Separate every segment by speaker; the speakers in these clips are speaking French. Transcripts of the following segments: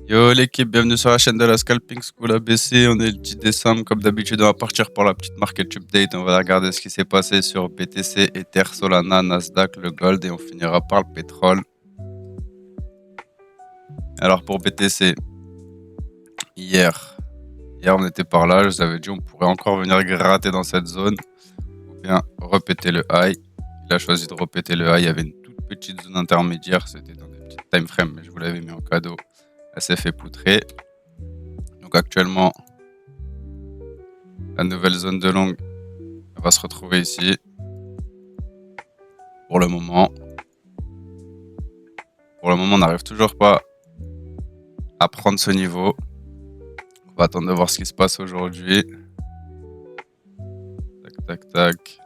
Speaker 1: Yo l'équipe, bienvenue sur la chaîne de la Scalping School ABC. On est le 10 décembre, comme d'habitude, on va partir pour la petite market update. On va regarder ce qui s'est passé sur BTC, Ether, Solana, Nasdaq, le Gold et on finira par le pétrole. Alors pour BTC, hier on était par là, je vous avais dit on pourrait encore venir gratter dans cette zone ou bien repéter le high. Il a choisi de repéter le high, il y avait une toute petite zone intermédiaire, c'était dans des petites time frames, mais je vous l'avais mis en cadeau. Elle s'est fait poutrer. Donc actuellement, la nouvelle zone de longue va se retrouver ici. Pour le moment, on n'arrive toujours pas à prendre ce niveau. On va attendre de voir ce qui se passe aujourd'hui. Tac, tac, tac.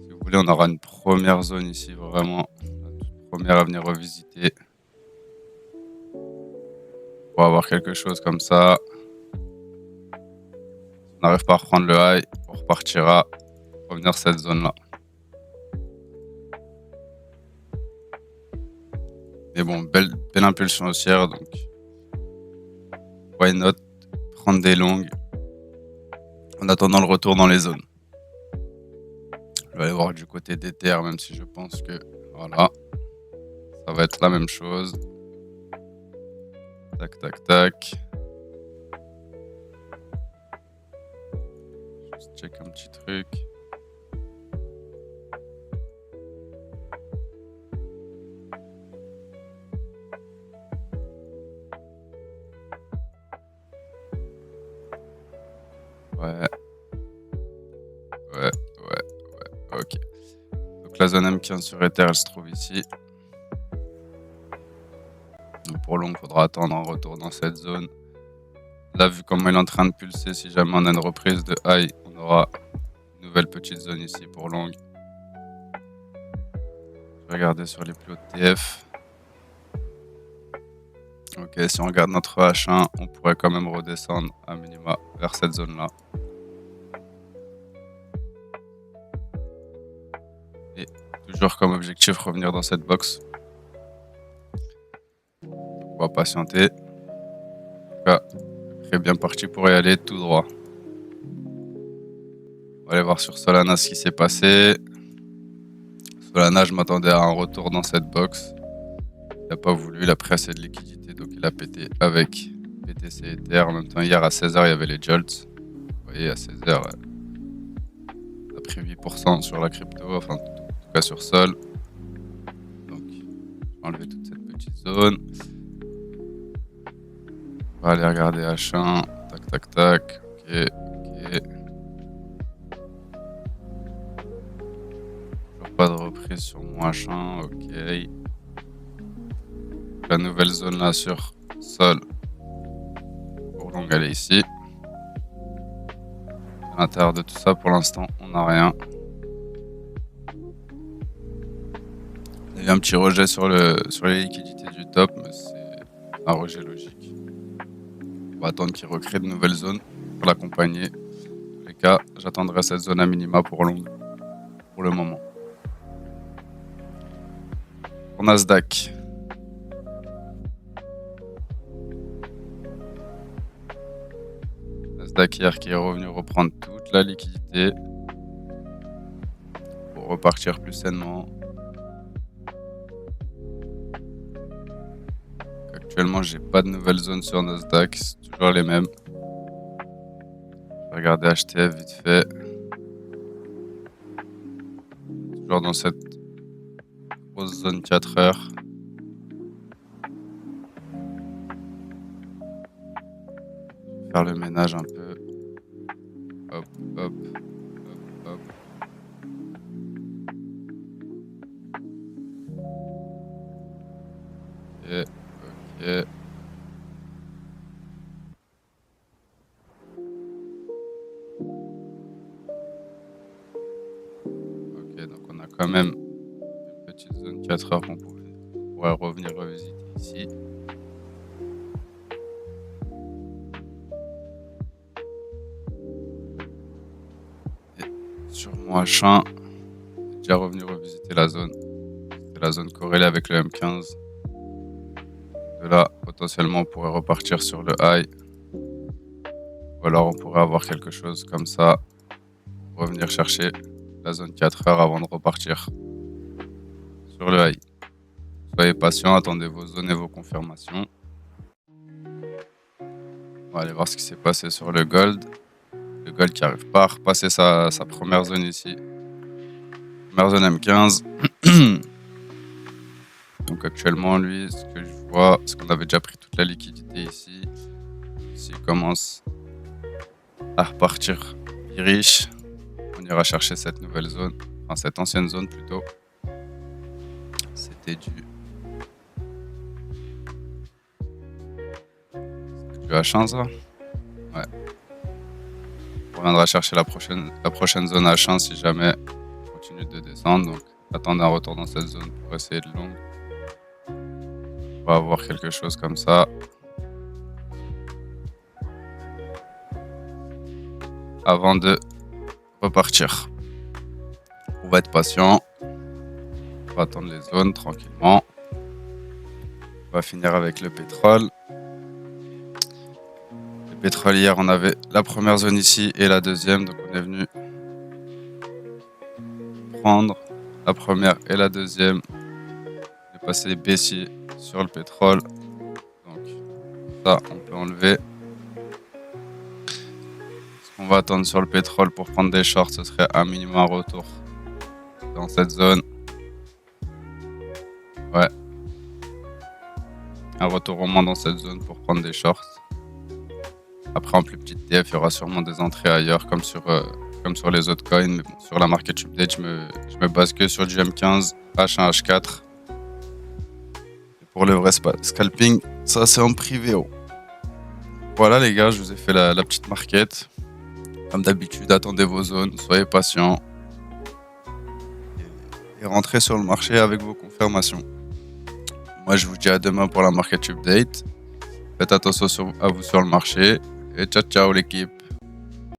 Speaker 1: Si vous voulez, on aura une première zone ici, vraiment. La toute première à venir revisiter. On va avoir quelque chose comme ça. Si on n'arrive pas à reprendre le high, on repartira revenir cette zone-là. Mais bon, belle impulsion haussière, donc why not prendre des longues en attendant le retour dans les zones. Je vais aller voir du côté d'Ether, même si je pense que voilà, ça va être la même chose. Tac, tac, tac. Juste check un petit truc. Ouais. Ok. Donc la zone M15 sur Ether, elle se trouve ici. Donc pour long, il faudra attendre un retour dans cette zone. Là, vu comment il est en train de pulser, si jamais on a une reprise de high, on aura une nouvelle petite zone ici pour long. Je vais regarder sur les plus hauts TF. Ok, si on regarde notre H1, on pourrait quand même redescendre à minima vers cette zone-là. Et toujours comme objectif, revenir dans cette box. On va patienter. En tout cas, très bien parti pour y aller tout droit. On va aller voir sur Solana ce qui s'est passé. Solana, je m'attendais à un retour dans cette box. Il n'a pas voulu, il a pris assez de liquidité, donc il a pété avec BTC Ether. En même temps, hier à 16h, il y avait les jolts. Vous voyez, à 16h, on a pris 8% sur la crypto, enfin, en tout cas sur Sol. Donc, je vais enlever toute cette petite zone. On va aller regarder H1. Tac, tac, tac. Ok. Toujours pas de reprise sur mon H1. Ok. La nouvelle zone là sur Sol. Pour long, elle est ici. À l'intérieur de tout ça, pour l'instant, on n'a rien. Il y a eu un petit rejet sur les liquidités du top, mais c'est un rejet logique. On va attendre qu'il recrée de nouvelles zones pour l'accompagner. Dans tous les cas, j'attendrai cette zone à minima pour long pour le moment. Pour Nasdaq. Nasdaq hier qui est revenu reprendre toute la liquidité pour repartir plus sainement. Actuellement, j'ai pas de nouvelles zones sur Nasdaq, c'est toujours les mêmes. Je vais regarder HTF vite fait. Toujours dans cette grosse zone 4 heures. Faire le ménage un peu. Hop, hop, hop, hop. Ok, ok. Ok, donc on a quand même une petite zone 4 heures qu'on pourrait revenir revisiter ici. Et sur mon H1, j'ai déjà revenu revisiter la zone. C'était la zone corrélée avec le M15. De là, potentiellement, on pourrait repartir sur le high. Ou alors, on pourrait avoir quelque chose comme ça. Revenir chercher la zone 4 heures avant de repartir sur le high. Soyez patient, attendez vos zones et vos confirmations. On va aller voir ce qui s'est passé sur le gold. Le gold qui n'arrive pas à repasser sa première zone ici. Première zone M15. Donc actuellement, lui, ce que je vois, c'est qu'on avait déjà pris toute la liquidité ici. S'il commence à repartir riche, on ira chercher cette nouvelle zone, enfin cette ancienne zone plutôt. C'était dû H1 ça. Ouais. On reviendra chercher la prochaine zone H1 si jamais on continue de descendre. Donc attendez un retour dans cette zone pour essayer de long. On va avoir quelque chose comme ça. Avant de repartir. On va être patient. On va attendre les zones tranquillement. On va finir avec le pétrole. Le pétrole, hier, on avait la première zone ici et la deuxième. Donc on est venu prendre la première et la deuxième. On est passé baissier sur le pétrole. Donc ça, on peut enlever. Ce qu'on va attendre sur le pétrole pour prendre des shorts, ce serait un minimum un retour dans cette zone. Ouais. Un retour au moins dans cette zone pour prendre des shorts. Après, en plus petite TF, il y aura sûrement des entrées ailleurs, comme sur les autres coins. Mais bon, sur la market update, je me base que sur du M15, H1, H4. Et pour le vrai scalping, ça c'est en privé. Voilà les gars, je vous ai fait la petite market. Comme d'habitude, attendez vos zones, soyez patients. Et rentrez sur le marché avec vos confirmations. Moi, je vous dis à demain pour la market update. Faites attention à vous sur le marché. Et ciao, ciao l'équipe.